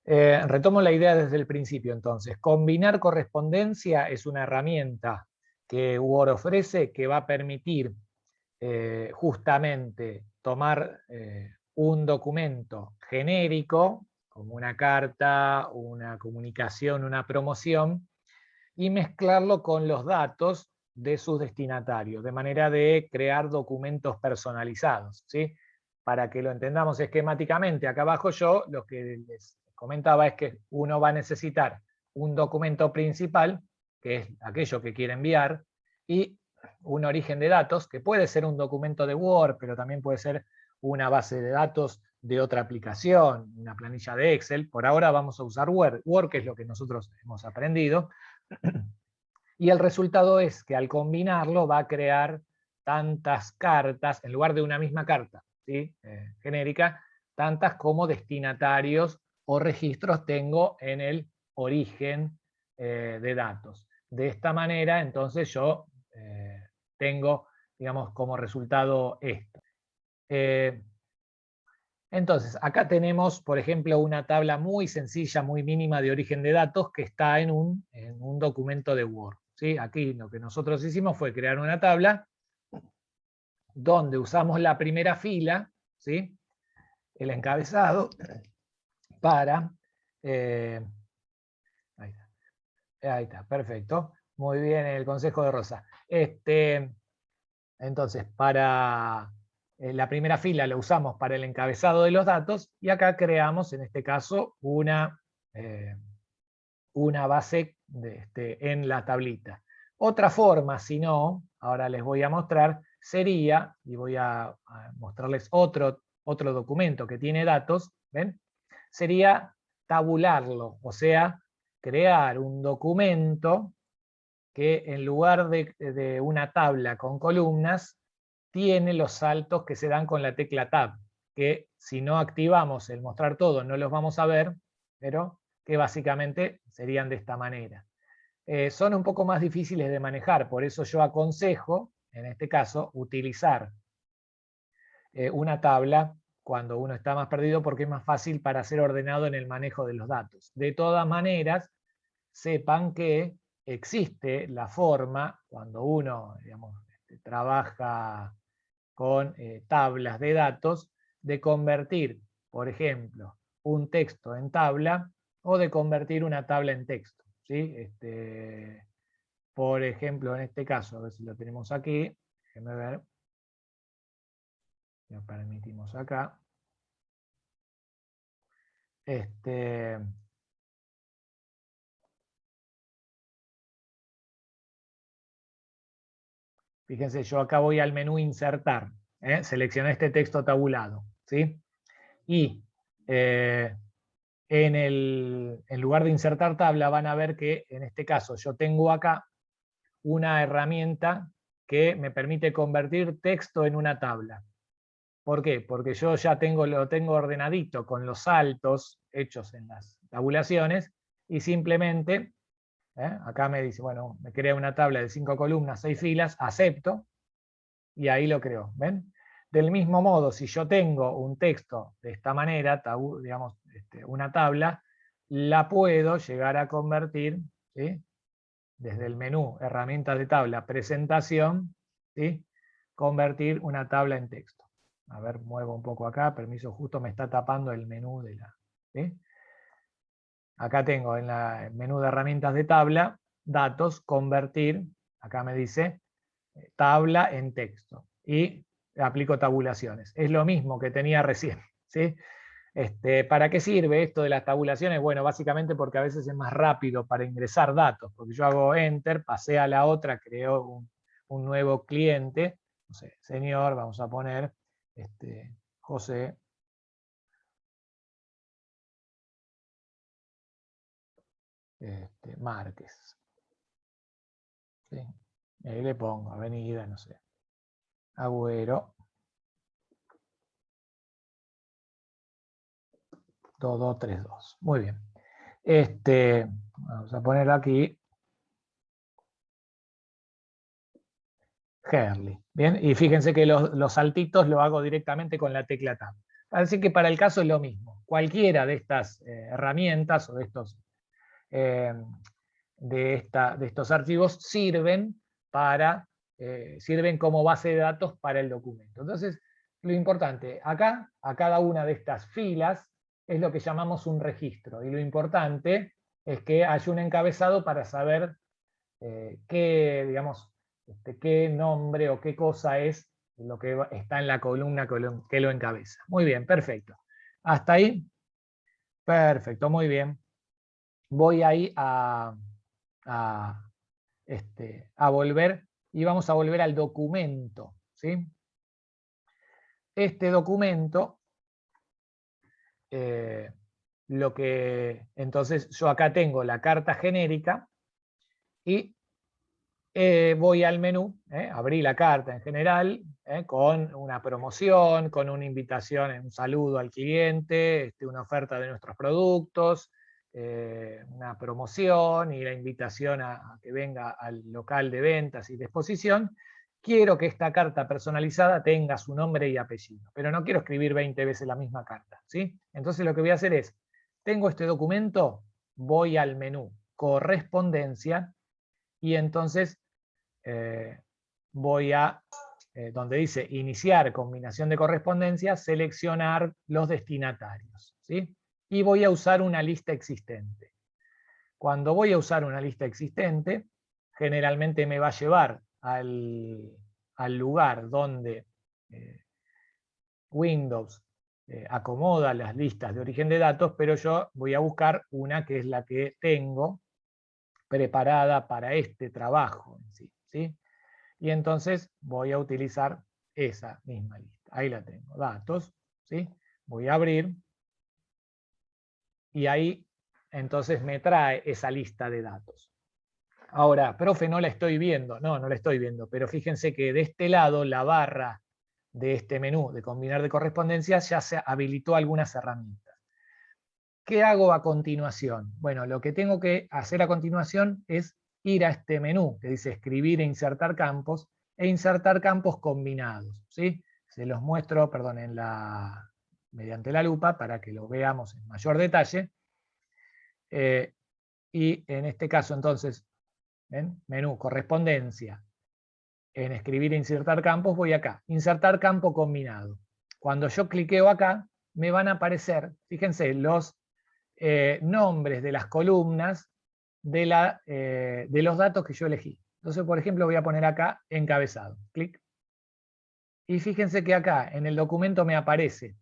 Retomo la idea desde el principio entonces. Combinar correspondencia es una herramienta que Word ofrece que va a permitir justamente tomar un documento genérico, como una carta, una comunicación, una promoción, y mezclarlo con los datos de sus destinatarios, de manera de crear documentos personalizados, ¿sí? Para que lo entendamos esquemáticamente, acá abajo yo lo que les comentaba es que uno va a necesitar un documento principal, que es aquello que quiere enviar, y un origen de datos, que puede ser un documento de Word, pero también puede ser una base de datos de otra aplicación, una planilla de Excel. Por ahora vamos a usar Word, que es lo que nosotros hemos aprendido, y el resultado es que al combinarlo va a crear tantas cartas, en lugar de una misma carta, ¿sí? Genérica, tantas como destinatarios o registros tengo en el origen de datos. De esta manera, entonces yo tengo, digamos, como resultado esto. Entonces, acá tenemos, por ejemplo, una tabla muy sencilla, muy mínima de origen de datos que está en un documento de Word, ¿sí? Aquí lo que nosotros hicimos fue crear una tabla donde usamos la primera fila, ¿sí? El encabezado, para... ahí está, perfecto. Muy bien, el consejo de Rosa. Entonces, para la primera fila la usamos para el encabezado de los datos y acá creamos, en este caso, una base en la tablita. Otra forma, si no, ahora les voy a mostrar, sería, y voy a mostrarles otro documento que tiene datos, ¿ven? Sería tabularlo, o sea, crear un documento que en lugar de una tabla con columnas, tiene los saltos que se dan con la tecla Tab, que si no activamos el mostrar todo no los vamos a ver, pero que básicamente serían de esta manera. Son un poco más difíciles de manejar, por eso yo aconsejo, en este caso, utilizar una tabla cuando uno está más perdido, porque es más fácil para ser ordenado en el manejo de los datos. De todas maneras, sepan que existe la forma, cuando uno, digamos, trabaja con tablas de datos, de convertir, por ejemplo, un texto en tabla o de convertir una tabla en texto, ¿sí? Por ejemplo, en este caso, a ver si lo tenemos aquí, déjenme ver, lo permitimos acá. Fíjense, yo acá voy al menú insertar, seleccioné este texto tabulado, ¿sí? Y en lugar de insertar tabla van a ver que en este caso yo tengo acá una herramienta que me permite convertir texto en una tabla. ¿Por qué? Porque yo ya lo tengo ordenadito con los saltos hechos en las tabulaciones y simplemente, acá me dice, bueno, me crea una tabla de 5 columnas, 6 filas, acepto y ahí lo creo, ¿ven? Del mismo modo, si yo tengo un texto de esta manera, digamos, una tabla, la puedo llegar a convertir, ¿sí? Desde el menú, herramientas de tabla, presentación, ¿sí? Convertir una tabla en texto. A ver, muevo un poco acá, permiso, justo me está tapando el menú de la... ¿sí? Acá tengo en el menú de herramientas de tabla, datos, convertir, acá me dice tabla en texto. Y aplico tabulaciones. Es lo mismo que tenía recién, ¿sí? ¿Para qué sirve esto de las tabulaciones? Bueno, básicamente porque a veces es más rápido para ingresar datos, porque yo hago Enter, pasé a la otra, creo un nuevo cliente, no sé, señor, vamos a poner José Márquez. ¿Sí? Y ahí le pongo avenida, no sé, Agüero, todo 32. Muy bien. Vamos a ponerlo aquí. Herli. Bien, y fíjense que los saltitos lo hago directamente con la tecla Tab. Así que para el caso es lo mismo. Cualquiera de estas herramientas o de estos archivos sirven como base de datos para el documento. Entonces, lo importante, acá, a cada una de estas filas, es lo que llamamos un registro. Y lo importante es que haya un encabezado para saber qué nombre o qué cosa es lo que está en la columna que lo encabeza. Muy bien, perfecto. ¿Hasta ahí? Perfecto, muy bien. Voy ahí a volver y vamos a volver al documento, ¿sí? Este documento, entonces yo acá tengo la carta genérica y voy al menú, abrí la carta en general, con una promoción, con una invitación, un saludo al cliente, una oferta de nuestros productos, una promoción y la invitación a que venga al local de ventas y de exposición. Quiero que esta carta personalizada tenga su nombre y apellido, pero no quiero escribir 20 veces la misma carta, ¿sí? Entonces lo que voy a hacer es, tengo este documento, voy al menú correspondencia y entonces voy a, donde dice iniciar combinación de correspondencia, seleccionar los destinatarios, ¿sí? Y voy a usar una lista existente. Cuando voy a usar una lista existente, generalmente me va a llevar al lugar donde Windows acomoda las listas de origen de datos, pero yo voy a buscar una que es la que tengo preparada para este trabajo en sí, ¿sí? Y entonces voy a utilizar esa misma lista. Ahí la tengo, datos, ¿sí? Voy a abrir y ahí entonces me trae esa lista de datos. Ahora, profe, no la estoy viendo. No, no la estoy viendo, pero fíjense que de este lado la barra de este menú de combinar de correspondencias ya se habilitó algunas herramientas. ¿Qué hago a continuación? Bueno, lo que tengo que hacer a continuación es ir a este menú que dice escribir e insertar campos combinados, ¿sí? Se los muestro, perdón, mediante la lupa para que lo veamos en mayor detalle. Y en este caso entonces, ¿ven? Menú, correspondencia. En escribir e insertar campos voy acá, insertar campo combinado. Cuando yo cliqueo acá, me van a aparecer, fíjense, los nombres de las columnas de los datos que yo elegí. Entonces, por ejemplo, voy a poner acá encabezado. Clic. Y fíjense que acá en el documento me aparece,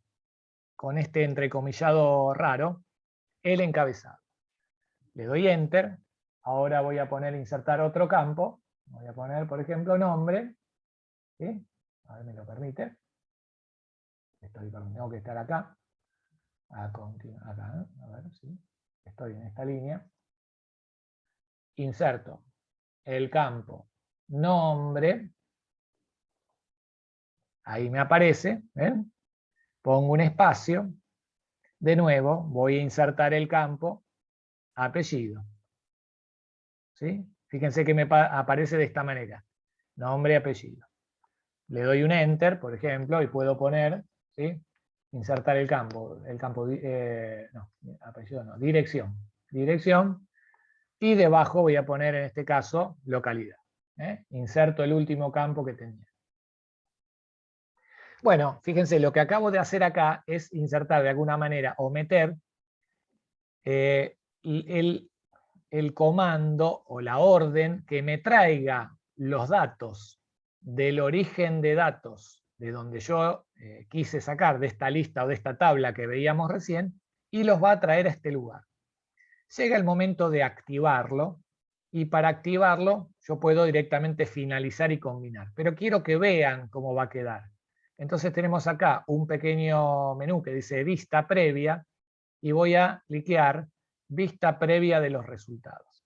con este entrecomillado raro, el encabezado. Le doy Enter. Ahora voy a poner insertar otro campo. Voy a poner, por ejemplo, nombre. ¿Sí? A ver, me lo permite. Tengo que estar acá. Acá, a ver, sí. Estoy en esta línea. Inserto el campo nombre. Ahí me aparece. ¿Ven? Pongo un espacio. De nuevo, voy a insertar el campo apellido. ¿Sí? Fíjense que me aparece de esta manera. Nombre y apellido. Le doy un Enter, por ejemplo, y puedo poner, ¿sí? Insertar el campo apellido no, dirección. Dirección. Y debajo voy a poner, en este caso, localidad. Inserto el último campo que tenía. Bueno, fíjense, lo que acabo de hacer acá es insertar de alguna manera o meter el comando o la orden que me traiga los datos del origen de datos de donde yo quise sacar de esta lista o de esta tabla que veíamos recién y los va a traer a este lugar. Llega el momento de activarlo y para activarlo yo puedo directamente finalizar y combinar, pero quiero que vean cómo va a quedar. Entonces tenemos acá un pequeño menú que dice vista previa y voy a cliquear vista previa de los resultados.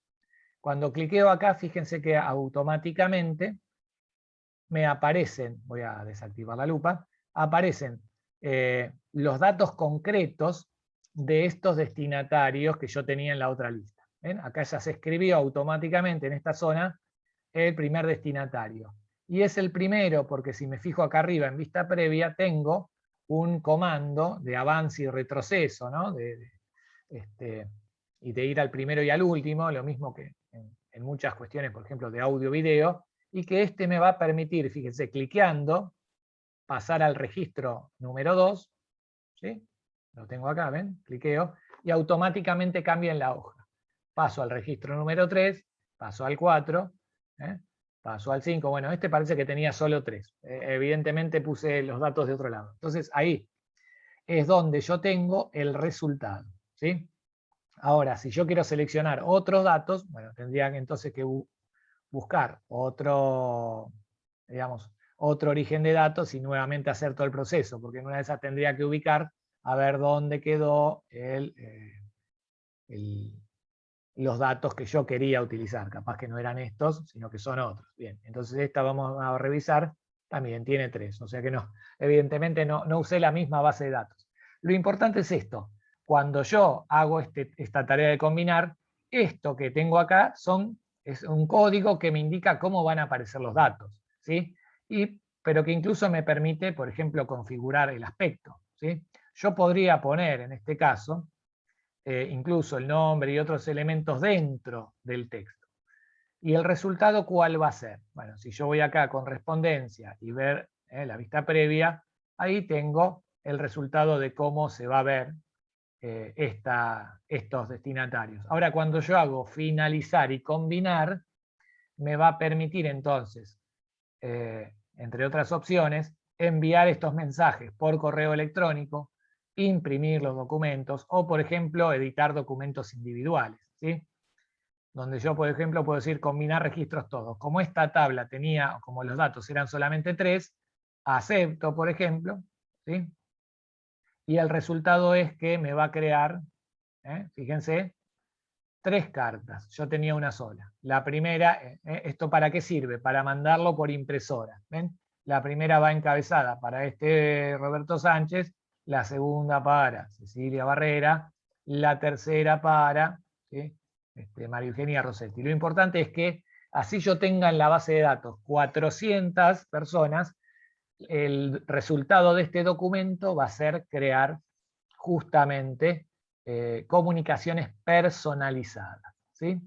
Cuando cliqueo acá, fíjense que automáticamente me aparecen, voy a desactivar la lupa, aparecen los datos concretos de estos destinatarios que yo tenía en la otra lista. ¿Ven? Acá ya se escribió automáticamente en esta zona el primer destinatario. Y es el primero porque si me fijo acá arriba en vista previa, tengo un comando de avance y retroceso, ¿no? Y de ir al primero y al último, lo mismo que en muchas cuestiones, por ejemplo, de audio-video, y que este me va a permitir, fíjense, cliqueando, pasar al registro número 2, ¿sí? Lo tengo acá, ¿ven? Cliqueo, y automáticamente cambia en la hoja. Paso al registro número 3, paso al 4, paso al 5. Bueno, este parece que tenía solo 3. Evidentemente puse los datos de otro lado. Entonces ahí es donde yo tengo el resultado, ¿sí? Ahora, si yo quiero seleccionar otros datos, bueno, tendría entonces que buscar otro, digamos, otro origen de datos y nuevamente hacer todo el proceso, porque en una de esas tendría que ubicar a ver dónde quedó los datos que yo quería utilizar. Capaz que no eran estos, sino que son otros. Bien, entonces esta vamos a revisar, también tiene 3, o sea que no, evidentemente no usé la misma base de datos. Lo importante es esto, cuando yo hago esta tarea de combinar, esto que tengo acá es un código que me indica cómo van a aparecer los datos, ¿sí? Pero que incluso me permite, por ejemplo, configurar el aspecto, ¿sí? Yo podría poner, en este caso, incluso el nombre y otros elementos dentro del texto. ¿Y el resultado cuál va a ser? Bueno, si yo voy acá a correspondencia y ver la vista previa, ahí tengo el resultado de cómo se va a ver estos destinatarios. Ahora, cuando yo hago finalizar y combinar, me va a permitir entonces, entre otras opciones, enviar estos mensajes por correo electrónico, imprimir los documentos o, por ejemplo, editar documentos individuales, ¿sí? Donde yo, por ejemplo, puedo decir combinar registros todos. Como esta tabla tenía, como los datos eran solamente 3, acepto, por ejemplo, ¿sí? Y el resultado es que me va a crear, fíjense, 3 cartas. Yo tenía una sola. La primera, ¿esto para qué sirve? Para mandarlo por impresora. ¿Ven? La primera va encabezada para Roberto Sánchez, la segunda para Cecilia Barrera, la tercera para, ¿sí? María Eugenia Rossetti. Lo importante es que así yo tenga en la base de datos 400 personas, el resultado de este documento va a ser crear justamente comunicaciones personalizadas, ¿sí?